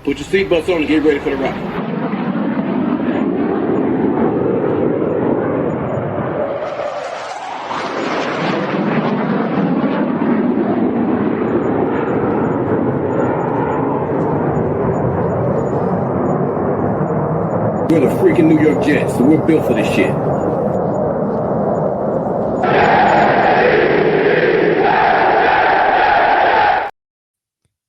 Put your seatbelts on and get ready for the ride. We're the freaking New York Jets, so we're built for this shit.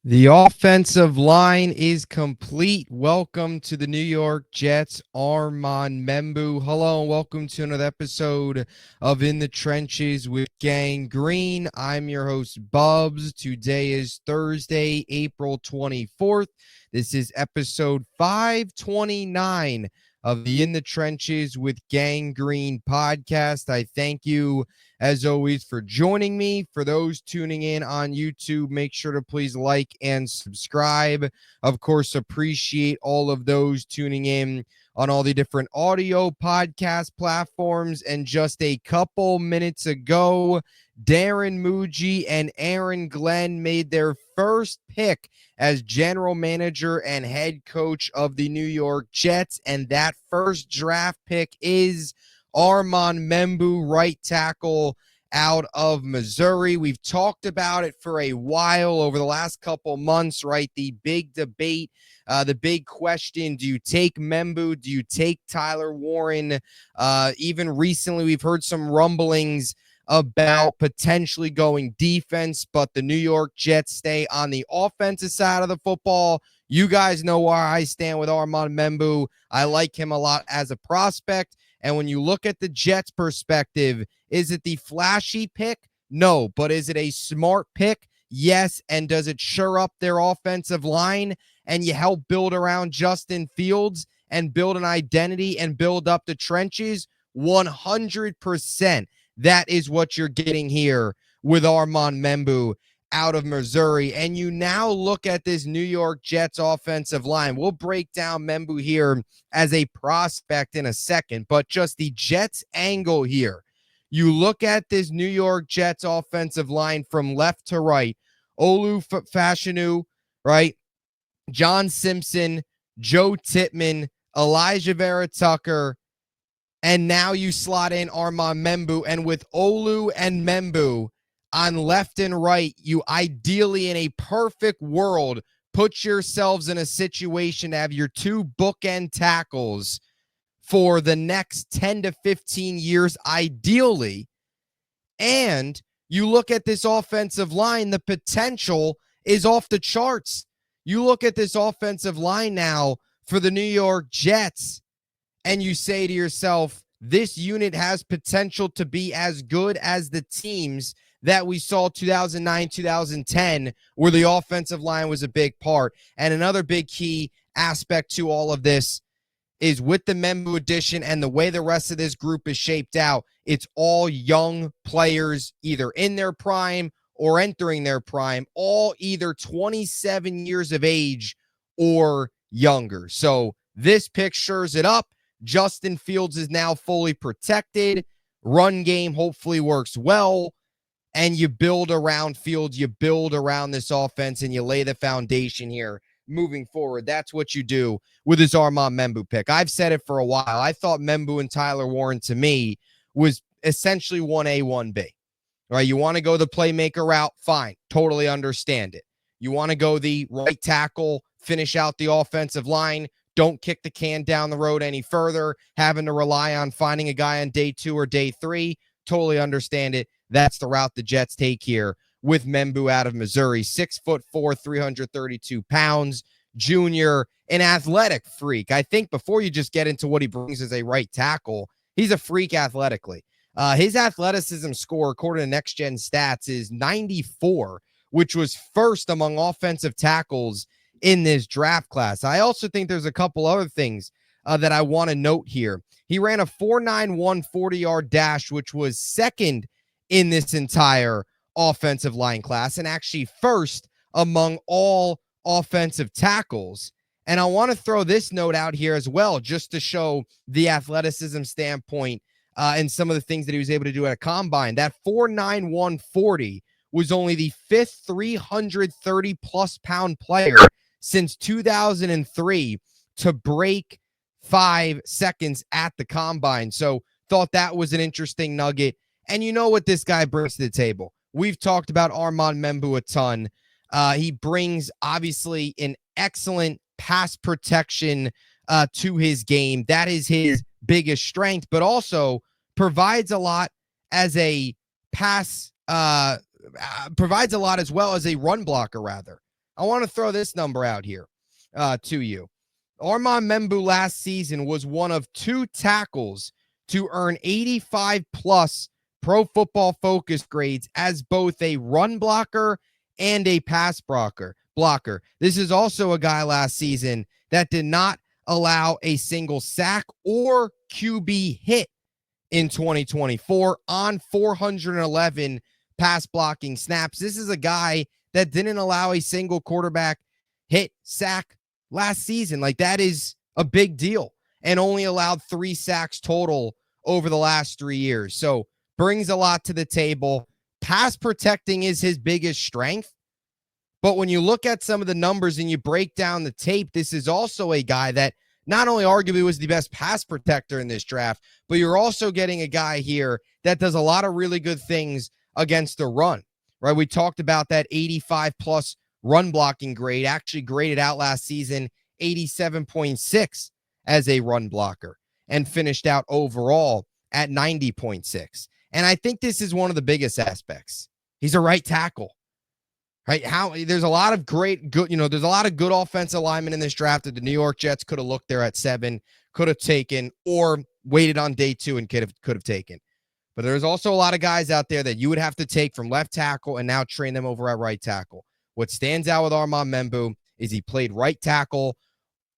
The offensive line is complete. Welcome to the New York Jets, Armand Membou. Hello and welcome to another episode of In the Trenches with Gang Green. I'm your host, Bubbs. Today is Thursday, April 24th. This is episode 529 of the In the Trenches with Gang Green podcast. I thank you, as always, for joining me. For those tuning in on YouTube, make sure to please like and subscribe. Of course, appreciate all of those tuning in on all the different audio podcast platforms. And just a couple minutes ago, Darren Muji and Aaron Glenn made their first pick as general manager and head coach of the New York Jets. And that first draft pick is Armand Membou, right tackle out of Missouri. We've talked about it for a while over the last couple months, right? The big debate, the big question, do you take Membou? Do you take Tyler Warren? Even recently, we've heard some rumblings about potentially going defense, but the New York Jets stay on the offensive side of the football. You guys know where I stand with Armand Membou. I like him a lot as a prospect. And when you look at the Jets' perspective, is it the flashy pick? No. But is it a smart pick? Yes. And does it shore up their offensive line and you help build around Justin Fields and build an identity and build up the trenches? 100%. That is what you're getting here with Armand Membou out of Missouri. And you now look at this New York Jets offensive line. We'll break down Membou here as a prospect in a second, but just the Jets angle here. You look at this New York Jets offensive line from left to right. Olu Fashanu, right? John Simpson, Joe Tippmann, Elijah Vera Tucker, and now you slot in Armand Membou. And with Olu and Membou on left and right, you ideally, in a perfect world, put yourselves in a situation to have your two bookend tackles for the next 10 to 15 years, ideally. And you look at this offensive line, the potential is off the charts. You look at this offensive line now for the New York Jets, and you say to yourself, this unit has potential to be as good as the teams that we saw 2009, 2010, where the offensive line was a big part. And another big key aspect to all of this is with the Membou addition and the way the rest of this group is shaped out, it's all young players, either in their prime or entering their prime, all either 27 years of age or younger. So this pick shores it up. Justin Fields is now fully protected. Run game hopefully works well. And you build around Fields, you build around this offense, and you lay the foundation here moving forward. That's what you do with this Armand Membou pick. I've said it for a while. I thought Membou and Tyler Warren, to me, was essentially 1A, 1B. Right? You want to go the playmaker route? Fine. Totally understand it. You want to go the right tackle, finish out the offensive line, don't kick the can down the road any further, having to rely on finding a guy on day 2 or day 3. Totally understand it. That's the route the Jets take here with Membou out of Missouri. 6'4", 332 pounds, junior, an athletic freak. I think before you just get into what he brings as a right tackle, he's a freak athletically. His athleticism score, according to Next Gen Stats, is 94, which was first among offensive tackles in this draft class. I also think there's a couple other things that I want to note here. He ran a 4.91 40-yard dash, which was second in this entire offensive line class and actually first among all offensive tackles. And I want to throw this note out here as well, just to show the athleticism standpoint and some of the things that he was able to do at a combine. That 4.91 40 was only the fifth 330-plus pound player since 2003 to break 5 seconds at the combine. So thought that was an interesting nugget. And you know what this guy brings to the table. We've talked about Armand Membou a ton. He brings, obviously, an excellent pass protection to his game. That is his biggest strength, but also provides a lot as a provides a lot as well as a run blocker, rather. I want to throw this number out here to you. Armand Membou last season was one of 2 tackles to earn 85-plus Pro Football Focus grades as both a run blocker and a pass blocker. This is also a guy last season that did not allow a single sack or QB hit in 2024 on 411 pass blocking snaps. This is a guy that didn't allow a single quarterback hit, sack last season. Like, that is a big deal, and only allowed 3 sacks total over the last 3 years. So brings a lot to the table. Pass protecting is his biggest strength. But when you look at some of the numbers and you break down the tape, this is also a guy that not only arguably was the best pass protector in this draft, but you're also getting a guy here that does a lot of really good things against the run, right? We talked about that 85-plus run blocking grade, actually graded out last season 87.6 as a run blocker, and finished out overall at 90.6. And I think this is one of the biggest aspects. He's a right tackle. Right? There's a lot of there's a lot of good offensive linemen in this draft that the New York Jets could have looked there at 7, could have taken, or waited on day 2 and could have taken. But there's also a lot of guys out there that you would have to take from left tackle and now train them over at right tackle. What stands out with Armand Membou is he played right tackle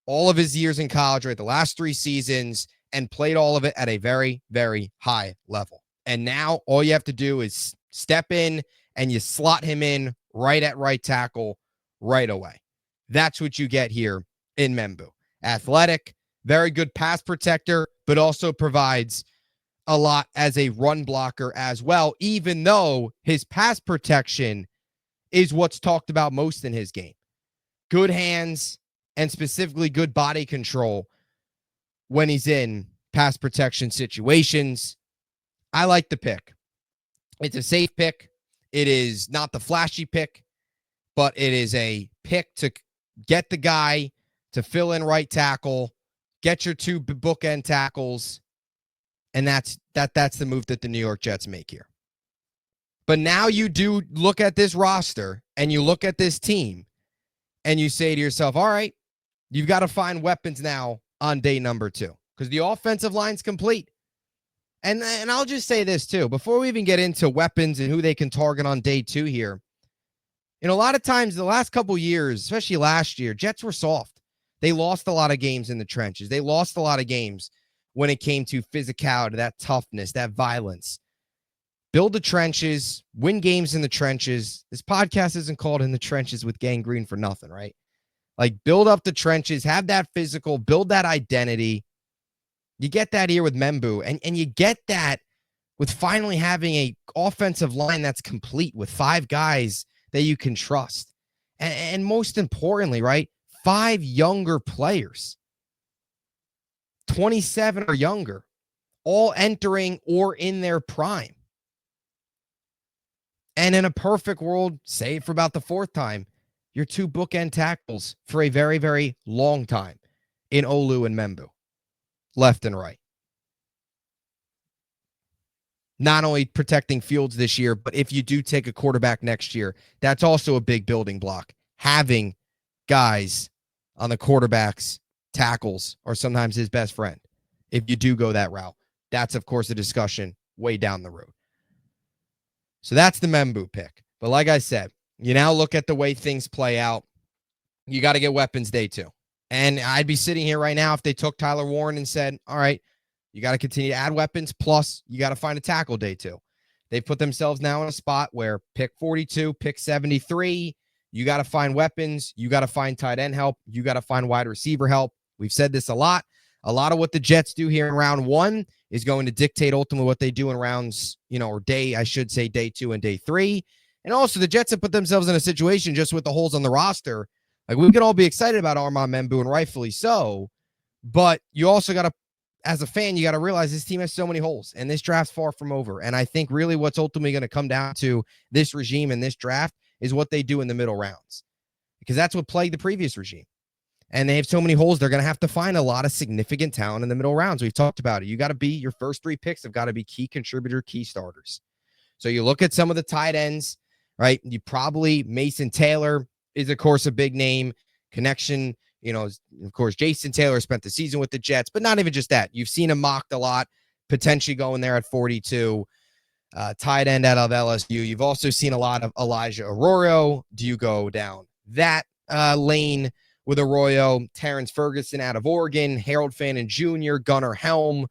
all of his years in college, right, the last 3 seasons, and played all of it at a very, very high level. And now all you have to do is step in and you slot him in right at right tackle right away. That's what you get here in Membou. Athletic, very good pass protector, but also provides a lot as a run blocker as well, even though his pass protection is what's talked about most in his game. Good hands and specifically good body control when he's in pass protection situations. I like the pick. It's a safe pick. It is not the flashy pick, but it is a pick to get the guy to fill in right tackle, get your 2 bookend tackles, and that's the move that the New York Jets make here. But now you do look at this roster and you look at this team and you say to yourself, all right, you've got to find weapons now on day number 2 because the offensive line's complete. And I'll just say this too, before we even get into weapons and who they can target on day 2 here. A lot of times the last couple years, especially last year, Jets were soft. They lost a lot of games in the trenches. They lost a lot of games when it came to physicality, that toughness, that violence. Build the trenches, win games in the trenches. This podcast isn't called In the Trenches with Gang Green for nothing, right? Like, build up the trenches, have that physical, build that identity. You get that here with Membou, and you get that with finally having a offensive line that's complete with 5 guys that you can trust. And most importantly, right, 5 younger players, 27 or younger, all entering or in their prime. And in a perfect world, say it for about the 4th time, your 2 bookend tackles for a very, very long time in Olu and Membou, left and right. Not only protecting Fields this year, but if you do take a quarterback next year, that's also a big building block. Having guys on the quarterback's tackles are sometimes his best friend. If you do go that route, that's, of course, a discussion way down the road. So that's the Membou pick. But like I said, you now look at the way things play out. You got to get weapons day 2. And I'd be sitting here right now if they took Tyler Warren and said, all right, you got to continue to add weapons, plus you got to find a tackle day 2. They've put themselves now in a spot where pick 42, pick 73, you got to find weapons, you got to find tight end help, you got to find wide receiver help. We've said this a lot. A lot of what the Jets do here in round 1 is going to dictate ultimately what they do in rounds, or day 2 and day 3. And also the Jets have put themselves in a situation just with the holes on the roster Like, we can all be excited about Armand Membou, and rightfully so, but you also got to, as a fan, you got to realize this team has so many holes, and this draft's far from over. And I think really what's ultimately going to come down to this regime and this draft is what they do in the middle rounds, because that's what plagued the previous regime. And they have so many holes, they're going to have to find a lot of significant talent in the middle rounds. We've talked about it. You got to be, your first 3 picks have got to be key contributor, key starters. So you look at some of the tight ends, right? You probably, Mason Taylor is, of course, a big name. Connection, of course, Jason Taylor spent the season with the Jets, but not even just that. You've seen him mocked a lot, potentially going there at 42. Tight end out of LSU. You've also seen a lot of Elijah Arroyo. Do you go down that lane with Arroyo? Terrence Ferguson out of Oregon, Harold Fannin Jr., Gunnar Helm,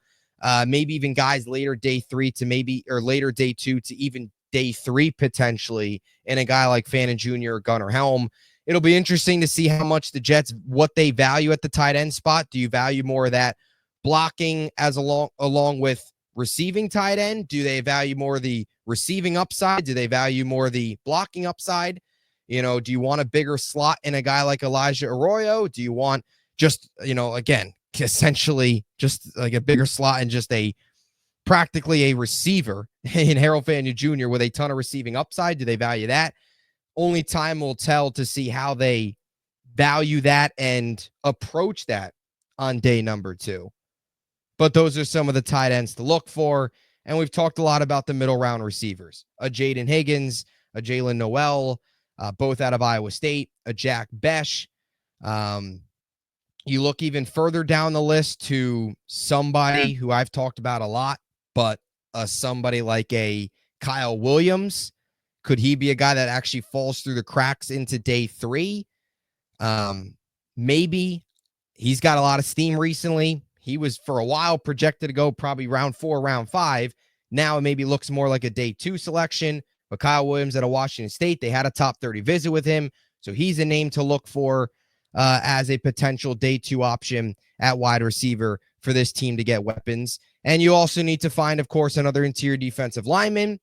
maybe even guys later day 3 to maybe, or later day 2 to even day 3 potentially, and a guy like Fannin Jr. or Gunnar Helm. It'll be interesting to see how much the Jets, what they value at the tight end spot. Do you value more of that blocking as along with receiving tight end? Do they value more the receiving upside? Do they value more the blocking upside? Do you want a bigger slot in a guy like Elijah Arroyo? Do you want just, again, essentially just like a bigger slot and just practically a receiver in Harold Fannin Jr. with a ton of receiving upside? Do they value that? Only time will tell to see how they value that and approach that on day number 2. But those are some of the tight ends to look for. And we've talked a lot about the middle round receivers, a Jaden Higgins, a Jalen Noel, both out of Iowa State, a Jack Besh. You look even further down the list to somebody who I've talked about a lot, but somebody like a Kyle Williams. Could he be a guy that actually falls through the cracks into day 3? Maybe. He's got a lot of steam recently. He was for a while projected to go probably round 4, round 5. Now it maybe looks more like a day 2 selection. But Kyle Williams out of Washington State, they had a top 30 visit with him. So he's a name to look for as a potential day 2 option at wide receiver for this team to get weapons. And you also need to find, of course, another interior defensive lineman.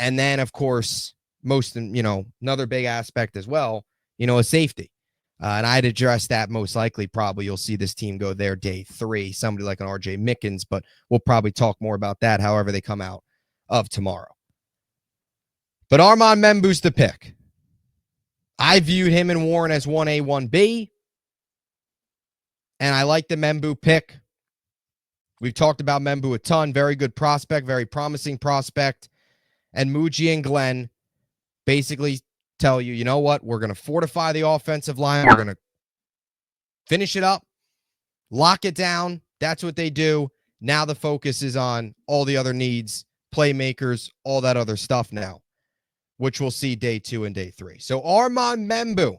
And then, of course, another big aspect as well, a safety. And I'd address that most likely. Probably you'll see this team go there day 3, somebody like an RJ Mickens, but we'll probably talk more about that however they come out of tomorrow. But Armand Membou's the pick. I viewed him and Warren as 1A, 1B. And I like the Membou pick. We've talked about Membou a ton. Very good prospect, very promising prospect. And Muji and Glenn basically tell you, you know what? We're going to fortify the offensive line. We're going to finish it up, lock it down. That's what they do. Now the focus is on all the other needs, playmakers, all that other stuff now, which we'll see day 2 and day 3. So Armand Membou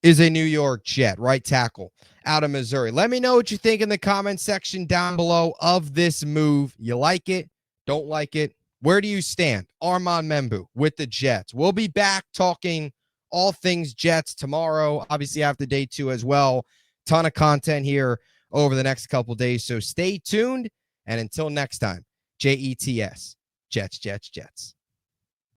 is a New York Jet, right tackle out of Missouri. Let me know what you think in the comment section down below of this move. You like it? Don't like it? Where do you stand? Armand Membou with the Jets. We'll be back talking all things Jets tomorrow, obviously after day 2 as well. Ton of content here over the next couple days, so stay tuned. And until next time, JETS, Jets, Jets, Jets.